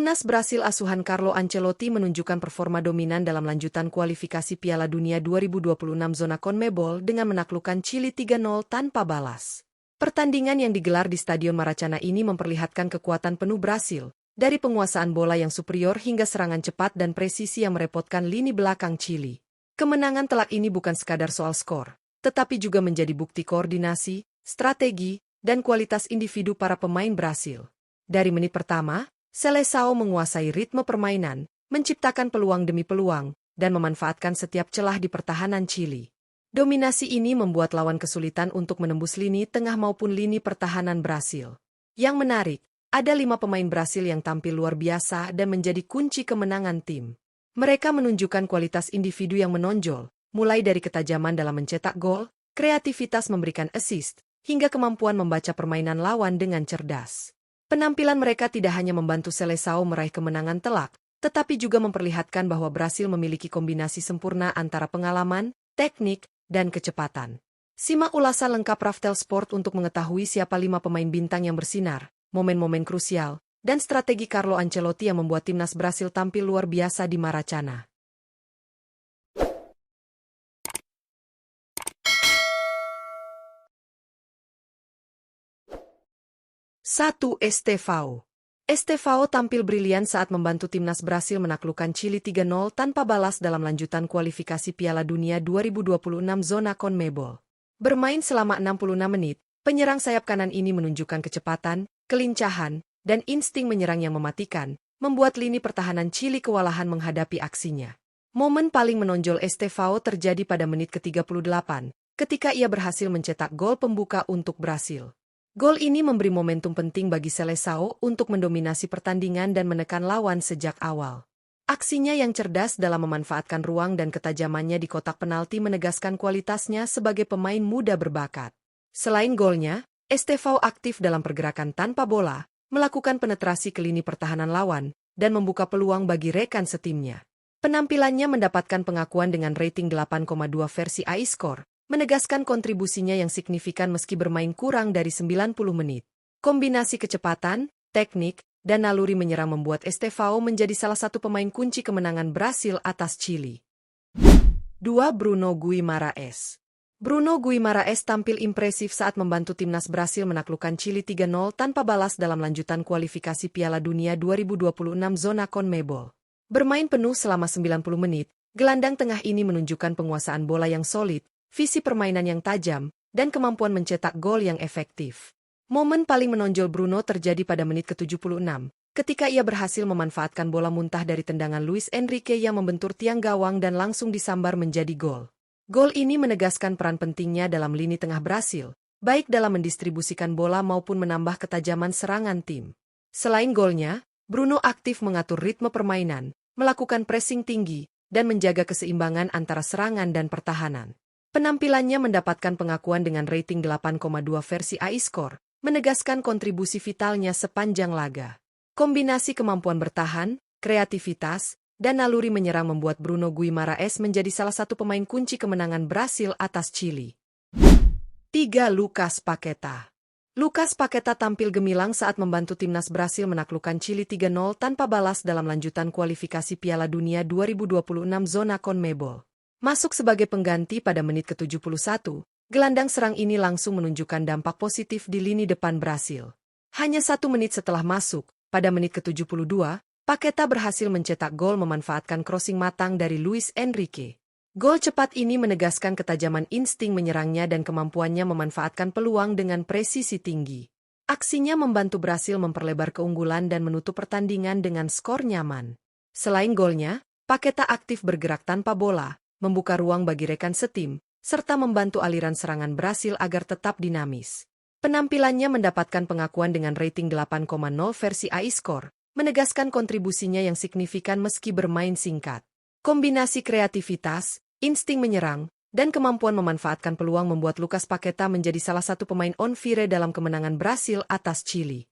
Timnas Brasil asuhan Carlo Ancelotti menunjukkan performa dominan dalam lanjutan kualifikasi Piala Dunia 2026 zona CONMEBOL dengan menaklukkan Chili 3-0 tanpa balas. Pertandingan yang digelar di Stadion Maracana ini memperlihatkan kekuatan penuh Brasil, dari penguasaan bola yang superior hingga serangan cepat dan presisi yang merepotkan lini belakang Chili. Kemenangan telak ini bukan sekadar soal skor, tetapi juga menjadi bukti koordinasi, strategi, dan kualitas individu para pemain Brasil. Dari menit pertama, Seleção menguasai ritme permainan, menciptakan peluang demi peluang, dan memanfaatkan setiap celah di pertahanan Chili. Dominasi ini membuat lawan kesulitan untuk menembus lini tengah maupun lini pertahanan Brasil. Yang menarik, ada 5 pemain Brasil yang tampil luar biasa dan menjadi kunci kemenangan tim. Mereka menunjukkan kualitas individu yang menonjol, mulai dari ketajaman dalam mencetak gol, kreativitas memberikan assist, hingga kemampuan membaca permainan lawan dengan cerdas. Penampilan mereka tidak hanya membantu Seleção meraih kemenangan telak, tetapi juga memperlihatkan bahwa Brasil memiliki kombinasi sempurna antara pengalaman, teknik, dan kecepatan. Simak ulasan lengkap Raftel Sport untuk mengetahui siapa 5 pemain bintang yang bersinar, momen-momen krusial, dan strategi Carlo Ancelotti yang membuat timnas Brasil tampil luar biasa di Maracana. 1. Estevão. Estevão tampil brilian saat membantu timnas Brasil menaklukkan Chili 3-0 tanpa balas dalam lanjutan kualifikasi Piala Dunia 2026 zona CONMEBOL. Bermain selama 66 menit, penyerang sayap kanan ini menunjukkan kecepatan, kelincahan, dan insting menyerang yang mematikan, membuat lini pertahanan Chili kewalahan menghadapi aksinya. Momen paling menonjol Estevão terjadi pada menit ke-38, ketika ia berhasil mencetak gol pembuka untuk Brasil. Gol ini memberi momentum penting bagi Seleção untuk mendominasi pertandingan dan menekan lawan sejak awal. Aksinya yang cerdas dalam memanfaatkan ruang dan ketajamannya di kotak penalti menegaskan kualitasnya sebagai pemain muda berbakat. Selain golnya, Estevão aktif dalam pergerakan tanpa bola, melakukan penetrasi ke lini pertahanan lawan, dan membuka peluang bagi rekan setimnya. Penampilannya mendapatkan pengakuan dengan rating 8,2 versi iScore, menegaskan kontribusinya yang signifikan meski bermain kurang dari 90 menit. Kombinasi kecepatan, teknik, dan naluri menyerang membuat Estevão menjadi salah satu pemain kunci kemenangan Brasil atas Chili. 2. Bruno Guimarães. Bruno Guimarães tampil impresif saat membantu timnas Brasil menaklukkan Chili 3-0 tanpa balas dalam lanjutan kualifikasi Piala Dunia 2026 zona CONMEBOL. Bermain penuh selama 90 menit, gelandang tengah ini menunjukkan penguasaan bola yang solid, visi permainan yang tajam, dan kemampuan mencetak gol yang efektif. Momen paling menonjol Bruno terjadi pada menit ke-76, ketika ia berhasil memanfaatkan bola muntah dari tendangan Luis Enrique yang membentur tiang gawang dan langsung disambar menjadi gol. Gol ini menegaskan peran pentingnya dalam lini tengah Brasil, baik dalam mendistribusikan bola maupun menambah ketajaman serangan tim. Selain golnya, Bruno aktif mengatur ritme permainan, melakukan pressing tinggi, dan menjaga keseimbangan antara serangan dan pertahanan. Penampilannya mendapatkan pengakuan dengan rating 8,2 versi iScore, menegaskan kontribusi vitalnya sepanjang laga. Kombinasi kemampuan bertahan, kreativitas, dan naluri menyerang membuat Bruno Guimarães menjadi salah satu pemain kunci kemenangan Brasil atas Chili. 3. Lucas Paquetá. Lucas Paquetá tampil gemilang saat membantu timnas Brasil menaklukkan Chili 3-0 tanpa balas dalam lanjutan kualifikasi Piala Dunia 2026 zona CONMEBOL. Masuk sebagai pengganti pada menit ke-71, gelandang serang ini langsung menunjukkan dampak positif di lini depan Brasil. Hanya 1 menit setelah masuk, pada menit ke-72, Paquetá berhasil mencetak gol memanfaatkan crossing matang dari Luis Enrique. Gol cepat ini menegaskan ketajaman insting menyerangnya dan kemampuannya memanfaatkan peluang dengan presisi tinggi. Aksinya membantu Brasil memperlebar keunggulan dan menutup pertandingan dengan skor nyaman. Selain golnya, Paquetá aktif bergerak tanpa bola, membuka ruang bagi rekan setim, serta membantu aliran serangan Brasil agar tetap dinamis. Penampilannya mendapatkan pengakuan dengan rating 8,0 versi iScore, menegaskan kontribusinya yang signifikan meski bermain singkat. Kombinasi kreativitas, insting menyerang, dan kemampuan memanfaatkan peluang membuat Lucas Paquetá menjadi salah satu pemain on fire dalam kemenangan Brasil atas Chili.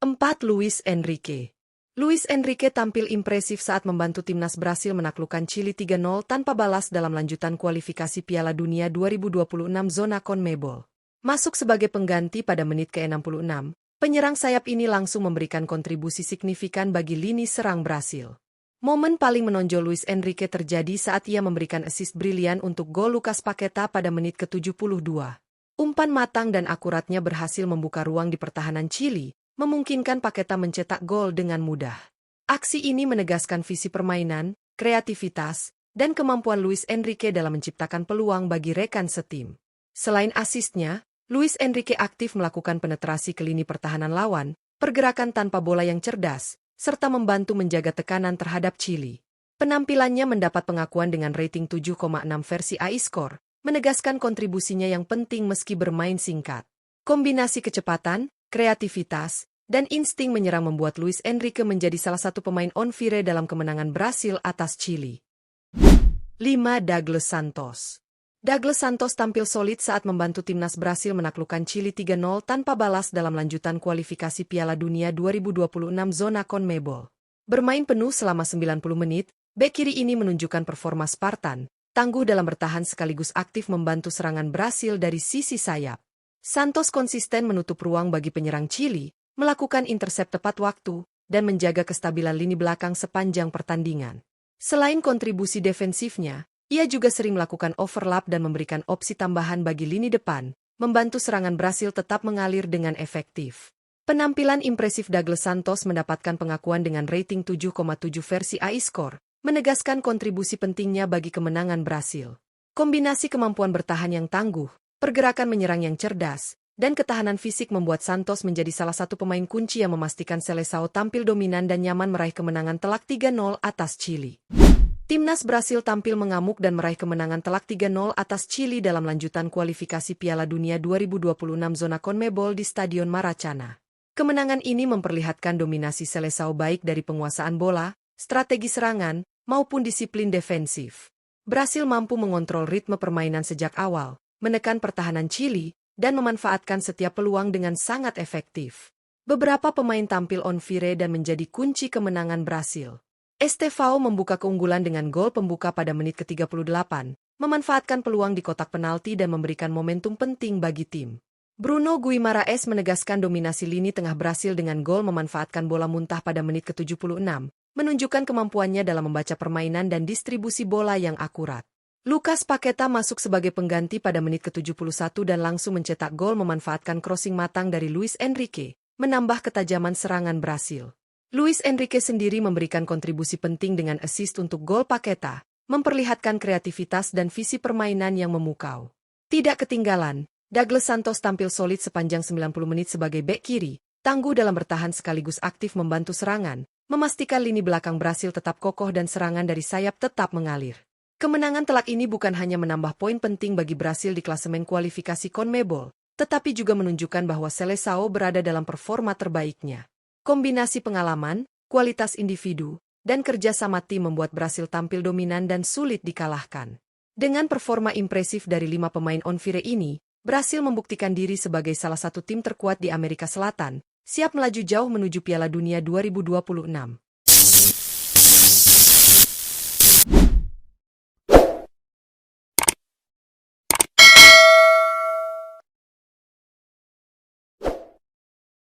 4. Luis Enrique. Luis Enrique tampil impresif saat membantu timnas Brasil menaklukkan Chili 3-0 tanpa balas dalam lanjutan kualifikasi Piala Dunia 2026 zona CONMEBOL. Masuk sebagai pengganti pada menit ke-66, Penyerang sayap ini langsung memberikan kontribusi signifikan bagi lini serang Brasil. Momen paling menonjol Luis Enrique terjadi saat ia memberikan assist brilian untuk gol Lucas Paqueta pada menit ke-72. Umpan matang dan akuratnya berhasil membuka ruang di pertahanan Chili, memungkinkan Paqueta mencetak gol dengan mudah. Aksi ini menegaskan visi permainan, kreativitas, dan kemampuan Luis Enrique dalam menciptakan peluang bagi rekan setim. Selain asisnya, Luis Enrique aktif melakukan penetrasi ke lini pertahanan lawan, pergerakan tanpa bola yang cerdas, serta membantu menjaga tekanan terhadap Chili. Penampilannya mendapat pengakuan dengan rating 7,6 versi iScore, menegaskan kontribusinya yang penting meski bermain singkat. Kombinasi kecepatan, kreativitas, dan insting menyerang membuat Luis Enrique menjadi salah satu pemain on fire dalam kemenangan Brasil atas Chili. 5. Douglas Santos. Douglas Santos tampil solid saat membantu timnas Brasil menaklukkan Chili 3-0 tanpa balas dalam lanjutan kualifikasi Piala Dunia 2026 zona CONMEBOL. Bermain penuh selama 90 menit, bek kiri ini menunjukkan performa Spartan, tangguh dalam bertahan sekaligus aktif membantu serangan Brasil dari sisi sayap. Santos konsisten menutup ruang bagi penyerang Chili, melakukan intercept tepat waktu, dan menjaga kestabilan lini belakang sepanjang pertandingan. Selain kontribusi defensifnya, ia juga sering melakukan overlap dan memberikan opsi tambahan bagi lini depan, membantu serangan Brasil tetap mengalir dengan efektif. Penampilan impresif Douglas Santos mendapatkan pengakuan dengan rating 7,7 versi iScore, menegaskan kontribusi pentingnya bagi kemenangan Brasil. Kombinasi kemampuan bertahan yang tangguh, pergerakan menyerang yang cerdas, dan ketahanan fisik membuat Santos menjadi salah satu pemain kunci yang memastikan Seleção tampil dominan dan nyaman meraih kemenangan telak 3-0 atas Chili. Timnas Brasil tampil mengamuk dan meraih kemenangan telak 3-0 atas Chili dalam lanjutan kualifikasi Piala Dunia 2026 zona CONMEBOL di Stadion Maracana. Kemenangan ini memperlihatkan dominasi Seleção baik dari penguasaan bola, strategi serangan, maupun disiplin defensif. Brasil mampu mengontrol ritme permainan sejak awal, menekan pertahanan Chili, dan memanfaatkan setiap peluang dengan sangat efektif. Beberapa pemain tampil on fire dan menjadi kunci kemenangan Brasil. Estevão membuka keunggulan dengan gol pembuka pada menit ke-38, memanfaatkan peluang di kotak penalti dan memberikan momentum penting bagi tim. Bruno Guimaraes menegaskan dominasi lini tengah Brasil dengan gol memanfaatkan bola muntah pada menit ke-76, menunjukkan kemampuannya dalam membaca permainan dan distribusi bola yang akurat. Lucas Paqueta masuk sebagai pengganti pada menit ke-71 dan langsung mencetak gol memanfaatkan crossing matang dari Luis Enrique, menambah ketajaman serangan Brasil. Luis Enrique sendiri memberikan kontribusi penting dengan assist untuk gol Paqueta, memperlihatkan kreativitas dan visi permainan yang memukau. Tidak ketinggalan, Douglas Santos tampil solid sepanjang 90 menit sebagai bek kiri, tangguh dalam bertahan sekaligus aktif membantu serangan, memastikan lini belakang Brasil tetap kokoh dan serangan dari sayap tetap mengalir. Kemenangan telak ini bukan hanya menambah poin penting bagi Brasil di klasemen kualifikasi CONMEBOL, tetapi juga menunjukkan bahwa Seleção berada dalam performa terbaiknya. Kombinasi pengalaman, kualitas individu, dan kerja sama tim membuat Brasil tampil dominan dan sulit dikalahkan. Dengan performa impresif dari 5 pemain on fire ini, Brasil membuktikan diri sebagai salah satu tim terkuat di Amerika Selatan, siap melaju jauh menuju Piala Dunia 2026.